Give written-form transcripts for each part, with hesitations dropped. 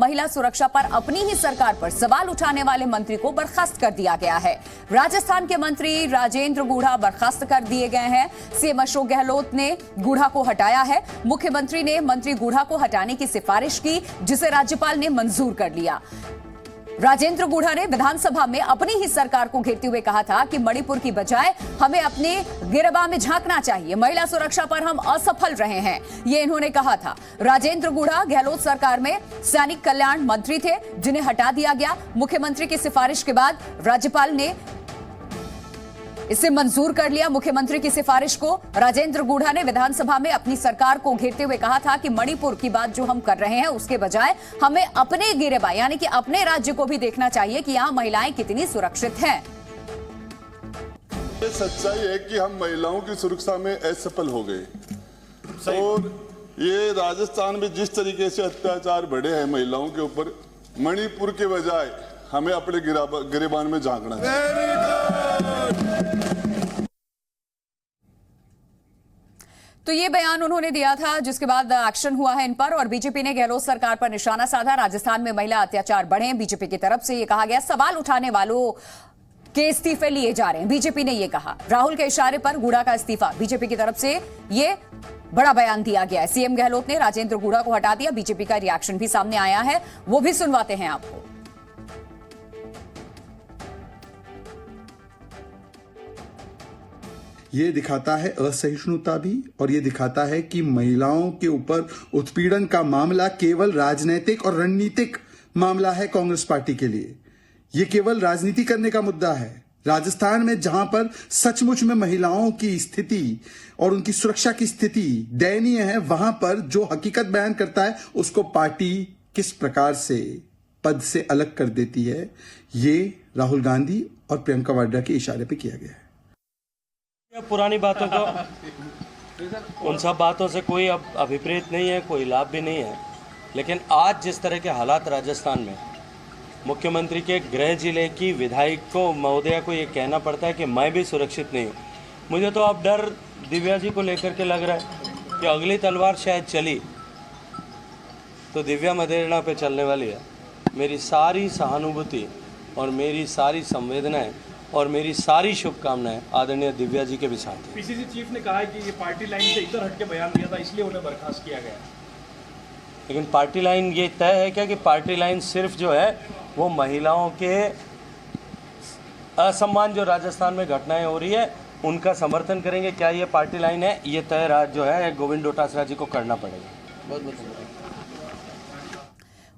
महिला सुरक्षा पर अपनी ही सरकार पर सवाल उठाने वाले मंत्री को बर्खास्त कर दिया गया है। राजस्थान के मंत्री राजेंद्र गुढ़ा बर्खास्त कर दिए गए हैं। सीएम अशोक गहलोत ने गुढ़ा को हटाया है। मुख्यमंत्री ने मंत्री गुढ़ा को हटाने की सिफारिश की, जिसे राज्यपाल ने मंजूर कर लिया। राजेंद्र गुढ़ा ने विधानसभा में अपनी ही सरकार को घेरते हुए कहा था कि मणिपुर की बजाय हमें अपने गिरबान में झांकना चाहिए, महिला सुरक्षा पर हम असफल रहे हैं, ये इन्होंने कहा था। राजेंद्र गुढ़ा गहलोत सरकार में सैनिक कल्याण मंत्री थे, जिन्हें हटा दिया गया। मुख्यमंत्री की सिफारिश के बाद राज्यपाल ने इसे मंजूर कर लिया। मुख्यमंत्री की सिफारिश को राजेंद्र गुढ़ा ने विधानसभा में अपनी सरकार को घेरते हुए कहा था कि मणिपुर की बात जो हम कर रहे हैं उसके बजाय हमें अपने गिरेबा यानी कि अपने राज्य को भी देखना चाहिए कि यहां महिलाएं कितनी सुरक्षित हैं। ये सच्चाई है कि हम महिलाओं की सुरक्षा में असफल हो गए और ये राजस्थान में जिस तरीके से अत्याचार बढ़े हैं महिलाओं के ऊपर, मणिपुर के बजाय हमें अपने गिरेबान में झांकना चाहिए। तो ये बयान उन्होंने दिया था, जिसके बाद एक्शन हुआ है इन पर और बीजेपी ने गहलोत सरकार पर निशाना साधा। राजस्थान में महिला अत्याचार बढ़े, बीजेपी की तरफ से ये कहा गया। सवाल उठाने वालों के इस्तीफे लिए जा रहे हैं, बीजेपी ने ये कहा। राहुल के इशारे पर गुढ़ा का इस्तीफा, बीजेपी की तरफ से ये बड़ा बयान दिया गया है। सीएम गहलोत ने राजेंद्र गुढ़ा को हटा दिया। बीजेपी का रिएक्शन भी सामने आया है, वो भी सुनवाते हैं आपको। ये दिखाता है असहिष्णुता भी, और ये दिखाता है कि महिलाओं के ऊपर उत्पीड़न का मामला केवल राजनीतिक और रणनीतिक मामला है कांग्रेस पार्टी के लिए। ये केवल राजनीति करने का मुद्दा है। राजस्थान में जहां पर सचमुच में महिलाओं की स्थिति और उनकी सुरक्षा की स्थिति दयनीय है, वहां पर जो हकीकत बयान करता है उसको पार्टी किस प्रकार से पद से अलग कर देती है, ये राहुल गांधी और प्रियंका वाड्रा के इशारे पे किया गया है। पुरानी बातों को, उन सब बातों से कोई अब अभिप्रेत नहीं है, कोई लाभ भी नहीं है। लेकिन आज जिस तरह के हालात राजस्थान में, मुख्यमंत्री के गृह जिले की विधायक को, महोदया को ये कहना पड़ता है कि मैं भी सुरक्षित नहीं हूँ। मुझे तो अब डर दिव्या जी को लेकर के लग रहा है कि अगली तलवार शायद चली तो दिव्या मदेरणा पे चलने वाली है। मेरी सारी सहानुभूति और मेरी सारी संवेदनाएं और मेरी सारी शुभकामनाएं आदरणीय दिव्या जी के भी साथ हैं। पीसीसी चीफ ने कहा है कि ये पार्टी लाइन से इधर हट के बयान दिया था, इसलिए उन्हें बर्खास्त किया गया। लेकिन पार्टी लाइन ये तय है क्या कि पार्टी लाइन सिर्फ जो है वो महिलाओं के असम्मान जो राजस्थान में घटनाएं हो रही है उनका समर्थन करेंगे, क्या ये पार्टी लाइन है? ये तय जो है गोविंद डोटासरा जी को करना पड़ेगा। बहुत बहुत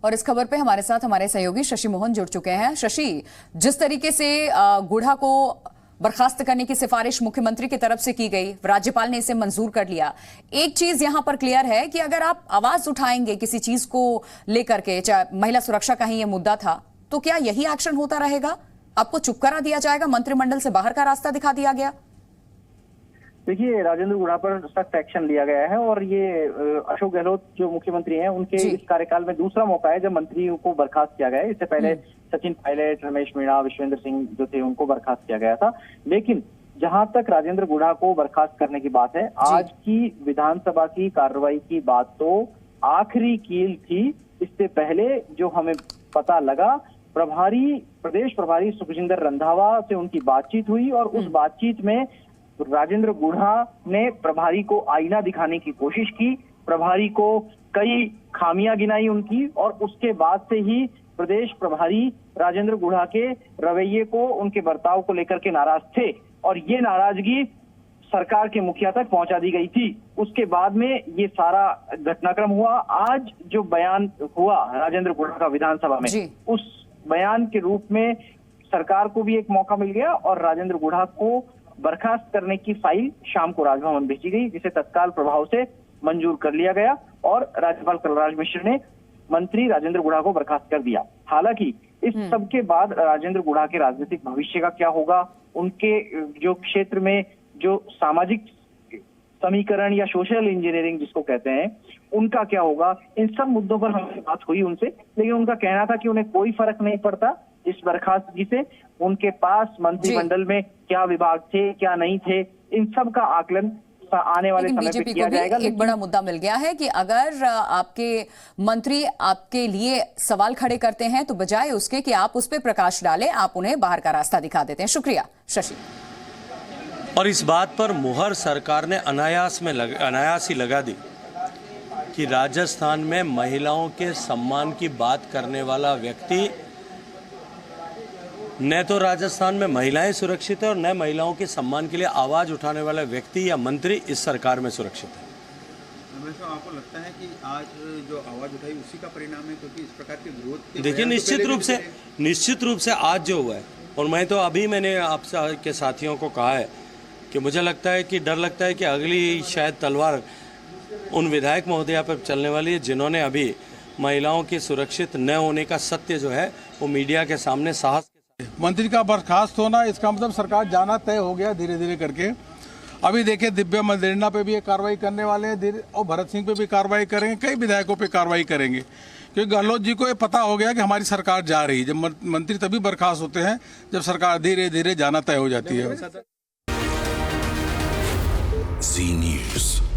और इस खबर पे हमारे साथ हमारे सहयोगी शशि मोहन जुड़ चुके हैं। शशि, जिस तरीके से गुढ़ा को बर्खास्त करने की सिफारिश मुख्यमंत्री की तरफ से की गई, राज्यपाल ने इसे मंजूर कर लिया। एक चीज यहां पर क्लियर है कि अगर आप आवाज उठाएंगे किसी चीज को लेकर के, चाहे महिला सुरक्षा का ही ये मुद्दा था, तो क्या यही एक्शन होता रहेगा? आपको चुप करा दिया जाएगा? मंत्रिमंडल से बाहर का रास्ता दिखा दिया गया? देखिए, राजेंद्र गुढ़ा पर सख्त एक्शन लिया गया है और ये अशोक गहलोत जो मुख्यमंत्री हैं उनके इस कार्यकाल में दूसरा मौका है जब मंत्रियों को बर्खास्त किया गया है। इससे पहले सचिन पायलट, रमेश मीणा, विश्वेंद्र सिंह जो थे उनको बर्खास्त किया गया था। लेकिन जहां तक राजेंद्र गुढ़ा को बर्खास्त करने की बात है, आज की विधानसभा की कार्रवाई की बात तो आखिरी कील थी। इससे पहले जो हमें पता लगा, प्रदेश प्रभारी सुखजिंदर रंधावा से उनकी बातचीत हुई और उस बातचीत में राजेंद्र गुढ़ा ने प्रभारी को आईना दिखाने की कोशिश की, प्रभारी को कई खामियां गिनाई उनकी, और उसके बाद से ही प्रदेश प्रभारी राजेंद्र गुढ़ा के रवैये को, उनके बर्ताव को लेकर के नाराज थे और ये नाराजगी सरकार के मुखिया तक पहुंचा दी गई थी। उसके बाद में ये सारा घटनाक्रम हुआ। आज जो बयान हुआ राजेंद्र गुढ़ा का विधानसभा में, उस बयान के रूप में सरकार को भी एक मौका मिल गया और राजेंद्र गुढ़ा को बर्खास्त करने की फाइल शाम को राजभवन भेजी गई, जिसे तत्काल प्रभाव से मंजूर कर लिया गया और राज्यपाल कलराज मिश्र ने मंत्री राजेंद्र गुढ़ा को बर्खास्त कर दिया। हालांकि इस सब के बाद राजेंद्र गुढ़ा के राजनीतिक भविष्य का क्या होगा, उनके जो क्षेत्र में जो सामाजिक समीकरण या सोशल इंजीनियरिंग जिसको कहते हैं, उनका क्या होगा, इन सब मुद्दों पर हमारी बात हुई उनसे। लेकिन उनका कहना था कि उन्हें कोई फर्क नहीं पड़ता इस बर्खास्तगी से। उनके पास मंत्रिमंडल में क्या विभाग थे, क्या नहीं थे, इन सब का आकलन आने वाले लेकिन समय पे बीजेपी किया को भी जाएगा। एक बड़ा मुद्दा मिल गया है कि अगर आपके मंत्री आपके लिए सवाल खड़े करते हैं तो बजाय उसके कि आप उस पर प्रकाश डालें, आप उन्हें बाहर का रास्ता दिखा देते हैं। शुक्रिया शशि। और इस बात पर मुहर सरकार ने अनायास ही लगा दी कि राजस्थान में महिलाओं के सम्मान की बात करने वाला व्यक्ति, न तो राजस्थान में महिलाएं सुरक्षित है और न महिलाओं के सम्मान के लिए आवाज उठाने वाला व्यक्ति या मंत्री इस सरकार में सुरक्षित है। आपको लगता है कि आज जो आवाज उठाई उसी का परिणाम है, क्योंकि इस प्रकार के विरोध देखिए निश्चित रूप से आज जो हुआ है, और मैं तो अभी मैंने आपसे के साथियों को कहा है कि मुझे लगता है कि डर लगता है कि अगली शायद तलवार उन विधायक महोदया पर चलने वाली है जिन्होंने अभी महिलाओं की सुरक्षित न होने का सत्य जो है वो मीडिया के सामने साहस। मंत्री का बर्खास्त होना, इसका मतलब सरकार जाना तय हो गया धीरे धीरे करके। अभी देखिए दिव्या मदेरणा पे भी ये कार्रवाई करने वाले हैं और भरत सिंह पे भी कार्रवाई करेंगे, कई विधायकों पे कार्रवाई करेंगे, क्योंकि गहलोत जी को ये पता हो गया कि हमारी सरकार जा रही है। जब मंत्री तभी बर्खास्त होते हैं जब सरकार धीरे धीरे जाना तय हो जाती है। जी न्यूज़।